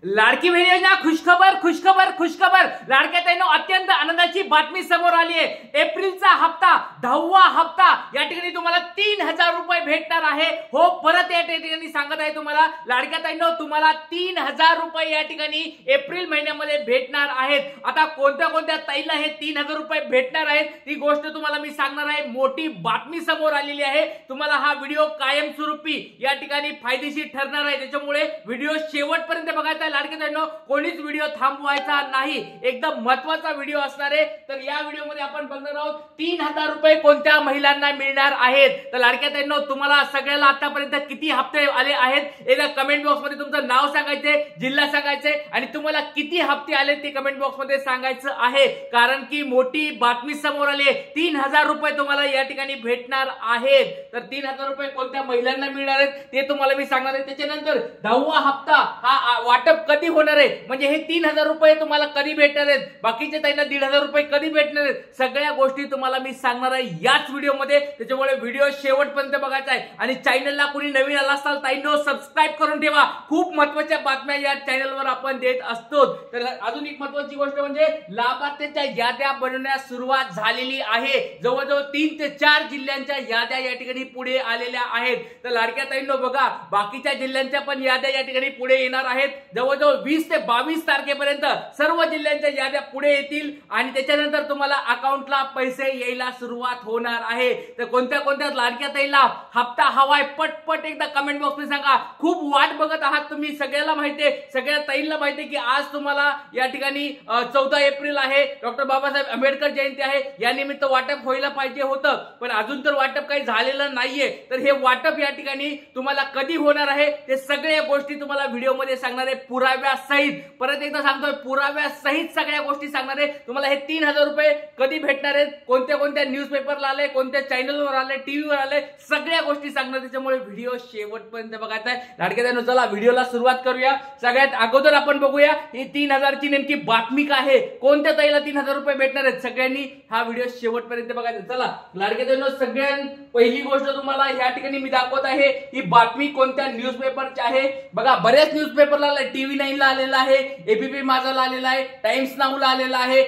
लाडकी बहीण योजना खुशखबर खुशखबर खुशखबर. लाडक्या ताईंनो अत्यंत आनंदाची बातमी समोर आली आहे. एप्रिलचा हप्ता 10वा हप्ता या ठिकाणी तुम्हाला 3000 रुपये भेटणार आहे. हो, परत या ठिकाणी सांगत आहे तुम्हाला लाडक्या ताईंनो तुम्हाला 3000 रुपये या ठिकाणी एप्रिल महिन्यामध्ये भेटणार आहेत. आता कोणत्या कोणत्या ताईला हे 3000 रुपये भेटणार आहेत ती गोष्ट तुम्हाला मी सांगणार आहे. मोठी बातमी समोर आलेली आहे. तुम्हाला हा व्हिडिओ कायमस्वरूपी या ठिकाणी फायदेशीर ठरणार आहे. त्याच्यामुळे व्हिडिओ शेवटपर्यंत बघायचा. लाडके ताईंनो कोणीच व्हिडिओ थांबवायचा नाही. एकदम महत्त्वाचा व्हिडिओ असणार आहे. तर या व्हिडिओमध्ये आपण बघणार आहोत 3000 रुपये कोणत्या महिलांना मिळणार आहेत. तर लाडक्या ताईंनो तुम्हाला सगळ्याला आतापर्यंत किती हप्ते आले आहेत एकदा कमेंट बॉक्स मध्ये तुमचं नाव सांगायचे, जिल्हा सांगायचे आणि तुम्हाला किती हप्ते आले ते कमेंट बॉक्स मध्ये सांगायचं आहे. कारण की मोठी बातमी समोर आली आहे. 3000 रुपये तुम्हाला या ठिकाणी भेटणार आहेत. तर 3000 रुपये कोणत्या महिलांना मिळणार आहेत ते तुम्हाला मी सांगणार आहे. त्याच्यानंतर 10वा हप्ता हा वाटप कधी होणार आहे, म्हणजे हे 3000 रुपये तुम्हाला कधी भेटणार आहेत, बाकीच्या ताईंना 1500 रुपये कधी भेटणार आहेत, सगळ्या गोष्टी तुम्हाला मी सांगणार आहे याच व्हिडिओमध्ये. त्याच्यामुळे व्हिडिओ शेवटपर्यंत बघायचा आहे. आणि चॅनलला कोणी नवीन आला असाल ताईंनो सबस्क्राईब करून ठेवा. खूप महत्त्वाच्या बातम्या या चॅनलवर आपण देत असतो. तर अजून एक महत्त्वाची गोष्ट म्हणजे लाभार्थ्यांच्या याद्या बनवण्यास सुरुवात झालेली आहे. जवळजवळ 3 ते 4 जिल्ह्यांच्या याद्या या ठिकाणी पुढे आलेल्या आहेत. तर लाडक्या ताईंनो बघा बाकीच्या जिल्ह्यांच्या पण याद्या या ठिकाणी पुढे येणार आहेत. जवळजवळ 20 ते 22 तारखेपर्यंत सर्व जिल्ह्यांच्या याद्या पुढे येतील आणि त्याच्यानंतर तुम्हाला अकाउंटला पैसे यायला सुरुवात होणार आहे. तर कोणत्या कोणत्या लाडक्या ताईला हप्ता हवाय पटपट एकदा कमेंट बॉक्स मध्ये सांगा. खूप वाट बघत आहात तुम्ही, सगळ्याला माहिती आहे, सगळ्या ताईंना माहिती आहे की आज तुम्हाला या ठिकाणी 14 एप्रिल आहे, डॉक्टर बाबासाहेब आंबेडकर जयंती आहे. या निमित्त वाटप व्हायला पाहिजे होतं पण अजून तर वाटप काही झालेलं नाहीये. तर हे वाटप या ठिकाणी तुम्हाला कधी होणार आहे ते सगळ्या गोष्टी तुम्हाला व्हिडिओमध्ये सांगणार आहे पुराव्यासहित. परत एकदा सांगतोय पुराव्यासहित सगळ्या गोष्टी सांगणार आहे. तुम्हाला हे 3000 रुपये कधी भेटणार आहेत, कोणत्या कोणत्या न्यूजपेपरला आले, कोणत्या चॅनलवर आले, टीव्हीवर आले, सगळ्या गोष्टी सांगणार. त्याच्यामुळे व्हिडिओ शेवटपर्यंत बघायचा आहे. लाडक्या ताईंनो चला व्हिडिओला सुरुवात करूया. सगळ्यात अगोदर आपण बघूया ही 3000 ची नेमकी बातमी काय आहे, कोणत्या ताईला 3000 रुपये भेटणार आहेत. सगळ्यांनी हा व्हिडिओ शेवटपर्यंत बघायचा. चला लाडक्या ताईंनो सगळ्यात पहिली गोष्ट तुम्हाला या ठिकाणी मी दाखवत आहे ही बातमी कोणत्या न्यूजपेपरची आहे. बघा बऱ्याच न्यूजपेपरला TV 9 ला आलेला आहे, एबीपी माझाला आलेला आहे, टाइम्स नाऊ ला आलेला आहे,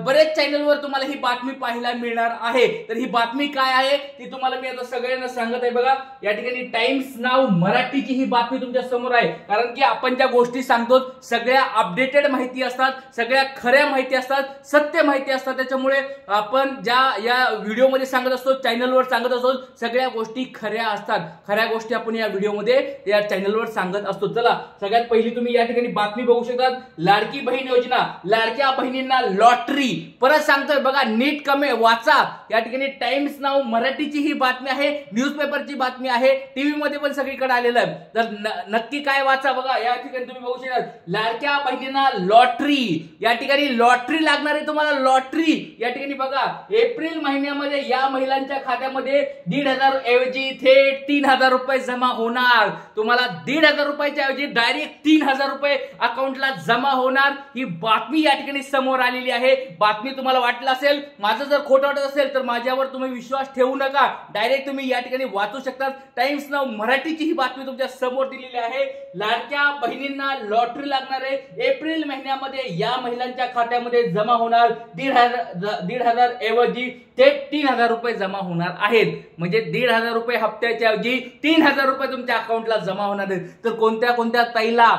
बरेच चॅनलवर तुम्हाला ही बातमी पाहायला मिळणार आहे. तर ही बातमी काय आहे ती तुम्हाला मी आता सगळ्यांना सांगत आहे. बघा या ठिकाणी टाइम्स नाऊ मराठीची ही बातमी तुमच्या समोर आहे. कारण की आपण ज्या गोष्टी सांगतो सगळ्या अपडेटेड माहिती असतात, सगळ्या खऱ्या माहिती असतात, सत्य माहिती असतात. त्याच्यामुळे आपण ज्या या व्हिडिओमध्ये सांगत असतो, चॅनलवर सांगत असतो, सगळ्या गोष्टी खऱ्या असतात. खऱ्या गोष्टी आपण या व्हिडिओमध्ये या चॅनलवर सांगत असतो. चला सगळ्यात पहिली तुम्ही या ठिकाणी बातमी बघू शकता. लाडकी बहीण योजना, लाडक्या बहिणींना लॉटरी. परत सांगतोय बघा नीट कमे वाचा. या ठिकाणी टाइम्स नाऊ मराठीची ही बातमी आहे, न्यूजपेपरची बातमी आहे, टीव्ही मध्ये पण सगळीकडे आलेलं आहे. तर नक्की काय वाचा बघा. या ठिकाणी तुम्ही बघू शकता लाडक्या बहिणींना लॉटरी. या ठिकाणी लॉटरी लागणार आहे तुम्हाला. लॉटरी या ठिकाणी बघा एप्रिल महिन्यामध्ये या महिलांच्या खात्यामध्ये 1500 ऐवजी थेट 3000 रुपये जमा होणार. तुम्हाला 1500 रुपयाच्या ऐवजी डायरेक्ट 3000 रुपये अकाउंटला जमा होणार. ही बातमी या ठिकाणी समोर आलेली आहे. बातमी तुम्हाला वाटलं असेल, माझं जर खोटं वाटत असेल तर माझ्यावर तुम्ही विश्वास ठेवू नका. डायरेक्ट तुम्ही या ठिकाणी वाचू शकता. टाइम्स नाऊ मराठीची ही बातमी तुमच्या समोर दिलेली आहे. लाडक्या बहिणींना लॉटरी लागणार आहे. एप्रिल महिन्यामध्ये या महिलांच्या खात्यामध्ये जमा होणार 1500 ऐवजी थेट 3000 रुपये जमा होणार आहेत. म्हणजे 1500 रुपये हप्त्याच्या ऐवजी 3000 रुपये तुमच्या अकाउंटला जमा होणार आहेत. तर कोणत्या कोणत्या ताईला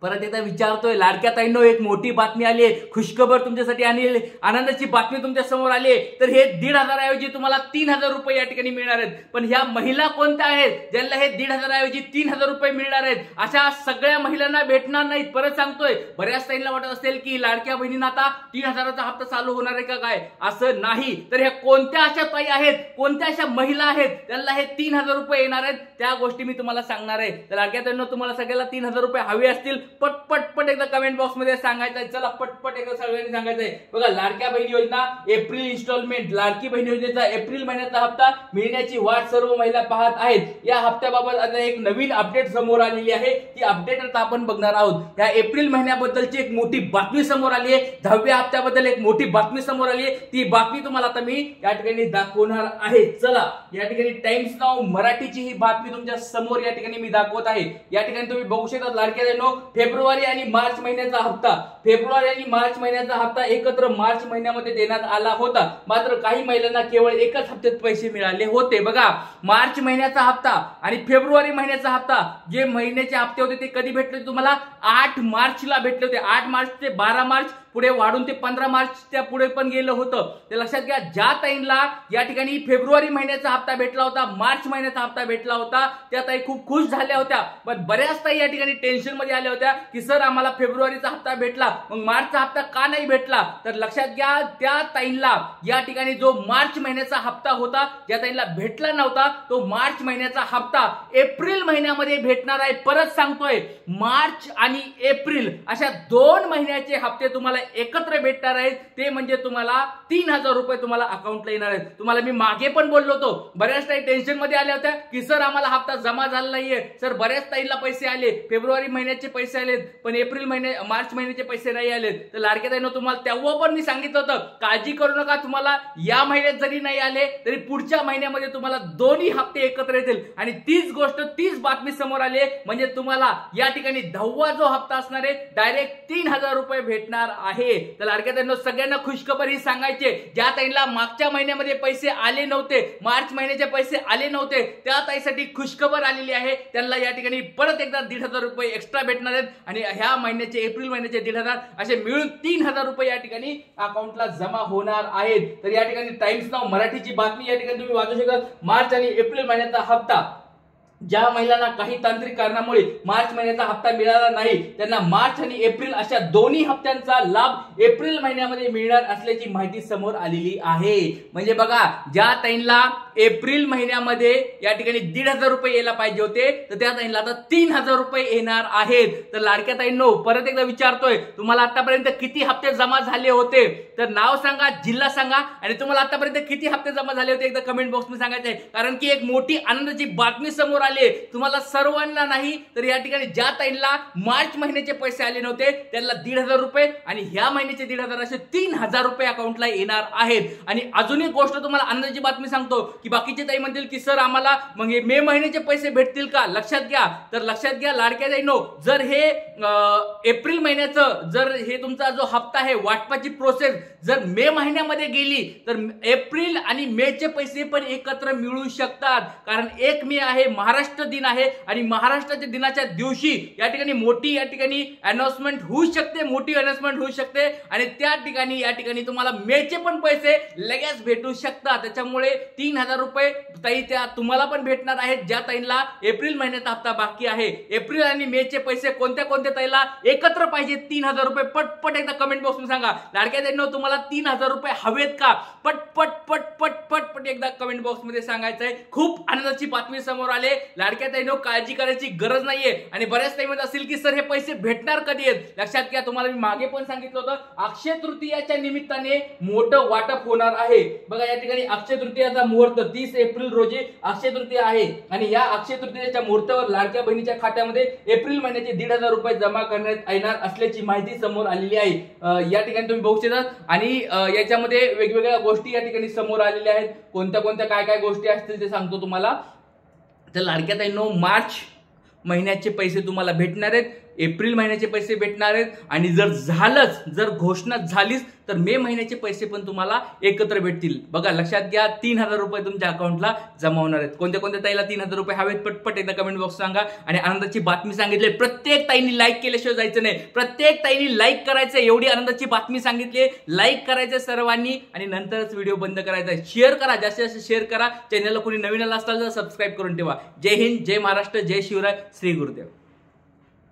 परत एकदा विचारतोय लाडक्या ताईंनो एक मोठी बातमी आली आहे, खुशखबर तुमच्यासाठी आणि आनंदाची बातमी तुमच्या समोर आली आहे. तर हे 1500 ऐवजी तुम्हाला 3000 रुपये या ठिकाणी मिळणार आहेत. पण ह्या महिला कोणत्या आहेत ज्यांना हे 1500 ऐवजी 3000 रुपये मिळणार आहेत. अशा सगळ्या महिलांना भेटणार नाहीत. परत सांगतोय बऱ्याच ताईंना वाटत असेल की लाडक्या बहिणींना आता 3000चा हप्ता चालू होणार आहे का काय, असं नाही. तर हे कोणत्या अशा ताई आहेत, कोणत्या अशा महिला आहेत त्यांना हे 3000 रुपये येणार आहेत त्या गोष्टी मी तुम्हाला सांगणार आहे. तर लाडक्या ताईंनो तुम्हाला सगळ्याला 3000 रुपये हवे असतील पटपट एकदा कमेंट बॉक्स मध्ये सांगायचं. चला पटपट एकदा सगळ्यांनी सांगायचंय. बघा लाडक्या बहीण योजना एप्रिल इन्स्टॉलमेंट, लाडकी बहीण योजनेचा एप्रिल महिन्याचा हप्ता मिळण्याची वाट सर्व महिला पाहत आहेत. या हप्त्याबाबत आता एक नवीन अपडेट समोर आलेली आहे. ती अपडेट आता आपण बघणार आहोत. या एप्रिल महिन्याबद्दलची एक मोठी बातमी समोर आली आहे. 10व्या हप्त्याबद्दल एक मोठी बातमी समोर आली आहे. ती बातमी तुम्हाला आता मी या ठिकाणी दाखवणार आहे. चला या ठिकाणी टाइम्स नाऊ मराठीची ही बातमी तुमच्या समोर या ठिकाणी मी दाखवत आहे. या ठिकाणी तुम्ही बघू शकता लाडक्या बहिणींनो फेब्रुवारी आणि मार्च महिन्याचा हप्ता, फेब्रुवारी आणि मार्च महिन्याचा हप्ता एकत्र मार्च महिन्यामध्ये देण्यात आला होता, मात्र काही महिलांना केवळ एकच हप्त्यात पैसे मिळाले होते। बघा, मार्च महिन्याचा हप्ता आणि फेब्रुवारी महिन्याचा हप्ता जे महिन्याचे हप्ते होते ते कधी भेटले तुम्हाला? 8 मार्चला भेटले होते। 8 मार्च ते 12 मार्च, पुढे वाढून ते 15 मार्चच्या पुढे पण गेलं होतं। ते लक्षात घ्या, ज्या ताईंना या ठिकाणी फेब्रुवारी महिन्याचा हप्ता भेटला होता, मार्च महिन्याचा हप्ता भेटला होता, त्या ताई खूप खुश झाल्या होत्या। पण बऱ्याच ताई या ठिकाणी टेन्शन मध्ये आल्या होत्या की सर आम्हाला फेब्रुवारीचा हप्ता भेटला, मग मार्चचा हप्ता का नाही भेटला? तर लक्षात घ्या, त्या ताईंना या ठिकाणी जो मार्च महिन्याचा हप्ता होता, ज्या ताईंना भेटला नव्हता, तो मार्च महिन्याचा हप्ता एप्रिल महिन्यामध्ये भेटणार आहे। परत सांगतोय, मार्च आणि एप्रिल अशा 2 महिन्याचे हप्ते तुम्हाला एकत्र भेटणार आहेत। ते म्हणजे तुम्हाला 3000 रुपये तुम्हाला अकाउंटला येणार आहेत। तुम्हाला मी मागे पण बोललो होतो, बऱ्याच ताई टेन्शन मध्ये आल्या होत्या की सर आम्हाला हप्ता जमा झाला नाहीये, सर बऱ्याच ताईंना पैसे आले, फेब्रुवारी महिन्याचे पैसे आलेत पण मार्च महिन्याचे पैसे नाही आले। तर लाडक्या ताईंनो, तुम्हाला तेव्हा पण मी सांगितलं होतं काळजी करू नका, तुम्हाला या महिन्यात जरी नाही आले तरी पुढच्या महिन्यामध्ये तुम्हाला दोन्ही हप्ते एकत्र येतील। आणि तीच गोष्ट, तीच बातमी समोर आली, म्हणजे तुम्हाला या ठिकाणी 10वा जो हप्ता असणार आहे डायरेक्ट 3000 रुपये भेटणार आहे। तर लाडक्या ताईंनो, सगळ्यांना खुशखबर ही सांगायची, ज्या ताईंना मागच्या महिन्यामध्ये पैसे आले नव्हते, मार्च महिन्याचे पैसे आले नव्हते, त्या ताईसाठी खुशखबर आलेली आहे। त्यांना या ठिकाणी परत एकदा 1500 रुपये एक्स्ट्रा भेटणार आहेत आणि ह्या महिन्याचे, एप्रिल महिन्याचे 1500 असे मिळून 3000 रुपये या ठिकाणी अकाउंटला जमा होणार आहेत। तर या ठिकाणी टाइम्स नाव मराठीची बातमी या ठिकाणी तुम्ही वाचू शकता। मार्च आणि एप्रिल महिन्याचा हप्ता, ज्या महिलांना काही तांत्रिक कारणामुळे मार्च महिन्याचा हप्ता मिळाला नाही, त्यांना मार्च आणि एप्रिल अशा दोन्ही हप्त्यांचा लाभ एप्रिल महिन्यामध्ये मिळणार असल्याची माहिती समोर आलेली आहे। म्हणजे बघा, ज्या ताईंना एप्रिल महिन्यामध्ये या ठिकाणी 1500 रुपये यायला पाहिजे होते, तर त्या ताईंना आता 3000 रुपये येणार आहेत। तर लाडक्या ताईंनो, परत एकदा विचारतोय, तुम्हाला आतापर्यंत किती हप्ते जमा झाले होते? तर नाव सांगा, जिल्हा सांगा आणि तुम्हाला आतापर्यंत किती हप्ते जमा झाले होते एकदा कमेंट बॉक्स मध्ये सांगायचं आहे। कारण की एक मोठी आनंदाची बातमी समोर तुम्हाला सर्वांना नाही तर या ठिकाणी ज्या ताईंना मार्च महिन्याचे पैसे आले नव्हते त्यांना 1500 रुपये आणि ह्या महिन्याचे 1500 असे 3000 रुपये अकाउंटला येणार आहेत। आणि अजून एक गोष्ट तुम्हाला आनंदाची बातमी सांगतो की बाकीचे ताई म्हणतील की सर आम्हाला मग मे महिन्याचे पैसे भेटतील का? लक्षात घ्या, तर लक्षात घ्या लाडक्या ताईंनो, जर हे एप्रिल महिन्याचं जर हे तुमचा जो हप्ता आहे वाटपाची प्रोसेस जर मे महिन्यामध्ये गेली तर एप्रिल आणि मेचे पैसे पण एकत्र मिळू शकतात। कारण 1 मे आहे, महाराष्ट्र दिन आहे आणि महाराष्ट्राच्या दिनाच्या दिवशी या ठिकाणी मोठी या ठिकाणी अनाउन्समेंट होऊ शकते, मोठी अनाउन्समेंट होऊ शकते आणि त्या ठिकाणी या ठिकाणी तुम्हाला मेचे पण पैसे लगेच भेटू शकतात। त्याच्यामुळे 3000 रुपये ताई त्या तुम्हाला पण भेटणार आहेत ज्या ताईंना एप्रिल महिन्याचा हप्ता बाकी आहे। एप्रिल आणि मेचे पैसे कोणत्या कोणत्या ताईला एकत्र पाहिजे 3000 रुपये पटपट एकदा कमेंट बॉक्स मध्ये सांगा। लाडक्या ताईंनो, तुम्हाला 3000 रुपये हवेत का? पटपट पटपट पटपट एकदा कमेंट बॉक्स मध्ये सांगायचं आहे। खूप आनंदाची बातमी समोर आले। लाडक्या ताईंनो, काळजी करायची गरज नाहीये आणि बऱ्याच ताई म्हणत असतील की सर हे पैसे भेटणार कधी आहेत? लक्षात घ्या, तुम्हाला मी मागे पण सांगितलं होतं अक्षय तृतीयाच्या निमित्ताने मोठं वाटप होणार आहे। बघा, या ठिकाणी अक्षय तृतीयाचा मुहूर्त 30 एप्रिल रोजी अक्षय तृतीया आहे आणि या अक्षय तृतीयाच्या मुहूर्तावर लाडक्या बहिणीच्या खात्यामध्ये एप्रिल महिन्याचे 1500 रुपये जमा करण्यात येणार असल्याची माहिती समोर आलेली आहे। या ठिकाणी तुम्ही बघू शकता आणि याच्यामध्ये वेगवेगळ्या गोष्टी या ठिकाणी समोर आलेल्या आहेत। कोणत्या कोणत्या काय काय गोष्टी असतील ते सांगतो तुम्हाला। तर लाडक्या ताईंनो, मार्च महिन्याचे पैसे तुम्हाला भेटणार आहेत, एप्रिल महिन्याचे पैसे भेटणार आहेत आणि जर घोषणा झालीच तर मे महिन्याचे पैसे पण तुम्हाला एकत्र भेटतील। बघा, लक्षात घ्या, 3000 रुपये तुमच्या अकाउंटला जमा होणार आहेत। कोणत्या कोणत्या ताईला 3000 रुपये हवेत पटपट एकदा कमेंट बॉक्स सांगा। आणि आनंदाची बातमी सांगितली, प्रत्येक ताईंनी लाईक केल्याशिवाय जायचं नाही, प्रत्येक ताईंनी लाईक करायचं। एवढी आनंदाची बातमी सांगितली, लाईक करायचं सर्वांनी आणि नंतरच व्हिडिओ बंद करायचा। शेअर करा, जास्तीत जास्त शेअर करा। चॅनलला कोणी नवीन आला असाल तर सबस्क्राईब करून ठेवा। जय हिंद, जय महाराष्ट्र, जय शिवराय, श्री गुरुदेव।